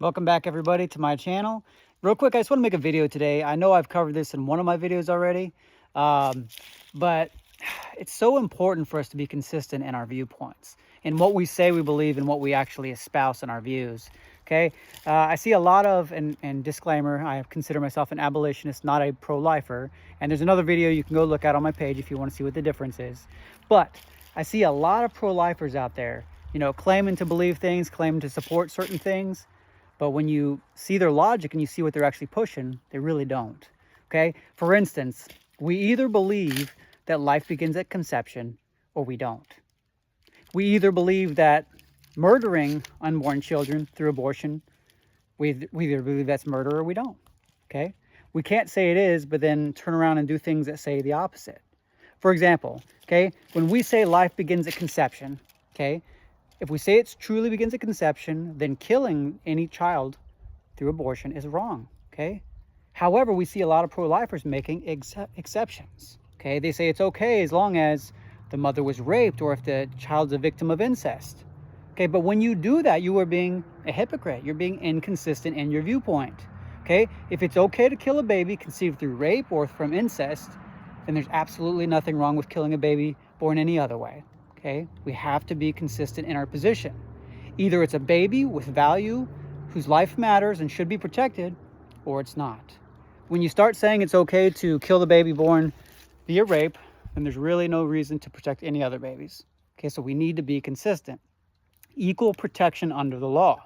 Welcome back, everybody, to my channel. Real quick, I just want to make a video today. I know I've covered this in one of my videos already, but it's so important for us to be consistent in our viewpoints, in what we say we believe and what we actually espouse in our views. Okay, I see a lot of, and disclaimer, I consider myself an abolitionist, not a pro-lifer. And there's another video you can go look at on my page if you want to see what the difference is. But I see a lot of pro-lifers out there, claiming to believe things, claiming to support certain things. But when you see their logic and you see what they're actually pushing, they really don't. Okay? For instance, we either believe that life begins at conception or we don't. We either believe that murdering unborn children through abortion, we either believe that's murder or we don't. Okay? We can't say it is, but then turn around and do things that say the opposite. For example, okay, when we say life begins at conception, okay, if we say it truly begins at conception, then killing any child through abortion is wrong, okay? However, we see a lot of pro-lifers making exceptions, okay? They say it's okay as long as the mother was raped or if the child's a victim of incest, okay? But when you do that, you are being a hypocrite. You're being inconsistent in your viewpoint, okay? If it's okay to kill a baby conceived through rape or from incest, then there's absolutely nothing wrong with killing a baby born any other way. Okay, we have to be consistent in our position. Either it's a baby with value, whose life matters and should be protected, or it's not. When you start saying it's okay to kill the baby born via rape, then there's really no reason to protect any other babies. Okay, so we need to be consistent. Equal protection under the law.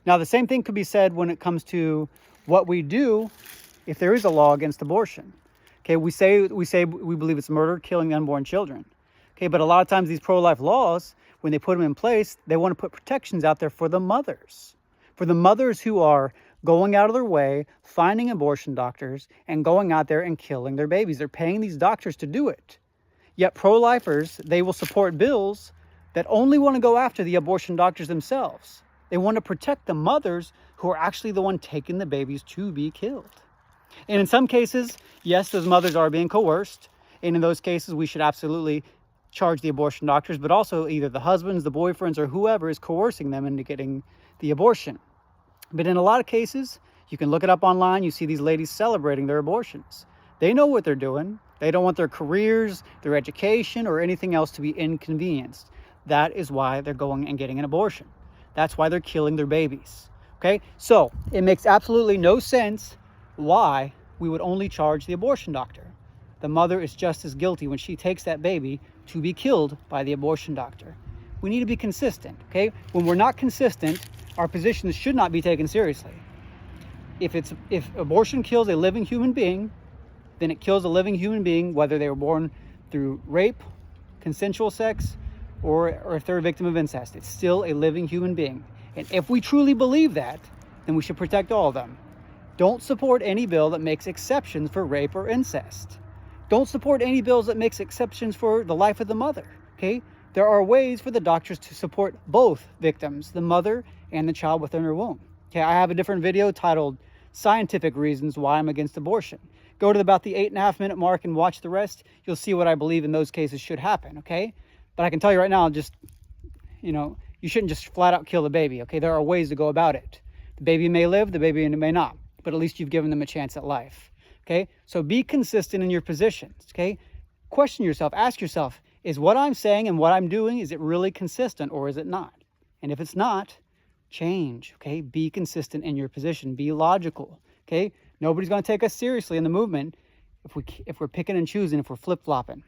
Now, the same thing could be said when it comes to what we do if there is a law against abortion. Okay, we say we believe it's murder, killing unborn children. Okay, but a lot of times these pro-life laws, when they put them in place, they want to put protections out there for the mothers who are going out of their way, finding abortion doctors, and going out there and killing their babies. They're paying these doctors to do it. Yet pro-lifers, they will support bills that only want to go after the abortion doctors themselves. They want to protect the mothers who are actually the one taking the babies to be killed. And in some cases, yes, those mothers are being coerced. And in those cases, we should absolutely charge the abortion doctors, but also either the husbands, the boyfriends, or whoever is coercing them into getting the abortion. But in a lot of cases, you can look it up online, you see these ladies celebrating their abortions. They know what they're doing. They don't want their careers, their education, or anything else to be inconvenienced. That is why they're going and getting an abortion. That's why they're killing their babies. Okay, so it makes absolutely no sense why we would only charge the abortion doctor. The mother is just as guilty when she takes that baby to be killed by the abortion doctor. We need to be consistent, okay? When we're not consistent, our positions should not be taken seriously. If abortion kills a living human being, then it kills a living human being, whether they were born through rape, consensual sex, or if they're a victim of incest. It's still a living human being. And if we truly believe that, then we should protect all of them. Don't support any bill that makes exceptions for rape or incest. Don't support any bills that makes exceptions for the life of the mother, okay? There are ways for the doctors to support both victims, the mother and the child within her womb. Okay, I have a different video titled Scientific Reasons Why I'm Against Abortion. Go to about the 8.5 minute mark and watch the rest. You'll see what I believe in those cases should happen, okay? But I can tell you right now, you shouldn't just flat out kill the baby, okay? There are ways to go about it. The baby may live, the baby may not, but at least you've given them a chance at life. Okay, so be consistent in your positions, okay? Question yourself, ask yourself, is what I'm saying and what I'm doing, is it really consistent or is it not? And if it's not, change, okay? Be consistent in your position, be logical, okay? Nobody's going to take us seriously in the movement if we're picking and choosing, if we're flip-flopping,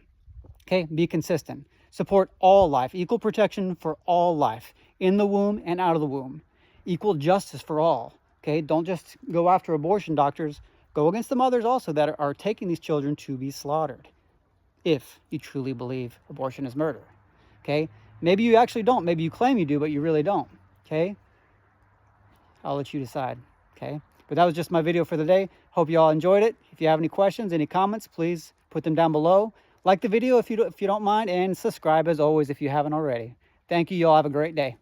okay? Be consistent. Support all life, equal protection for all life, in the womb and out of the womb. Equal justice for all, okay? Don't just go after abortion doctors. Go against the mothers also that are taking these children to be slaughtered, if you truly believe abortion is murder, okay? Maybe you actually don't. Maybe you claim you do, but you really don't, okay? I'll let you decide, okay? But that was just my video for the day. Hope you all enjoyed it. If you have any questions, any comments, please put them down below. Like the video if you don't mind, and subscribe as always if you haven't already. Thank you. You all have a great day.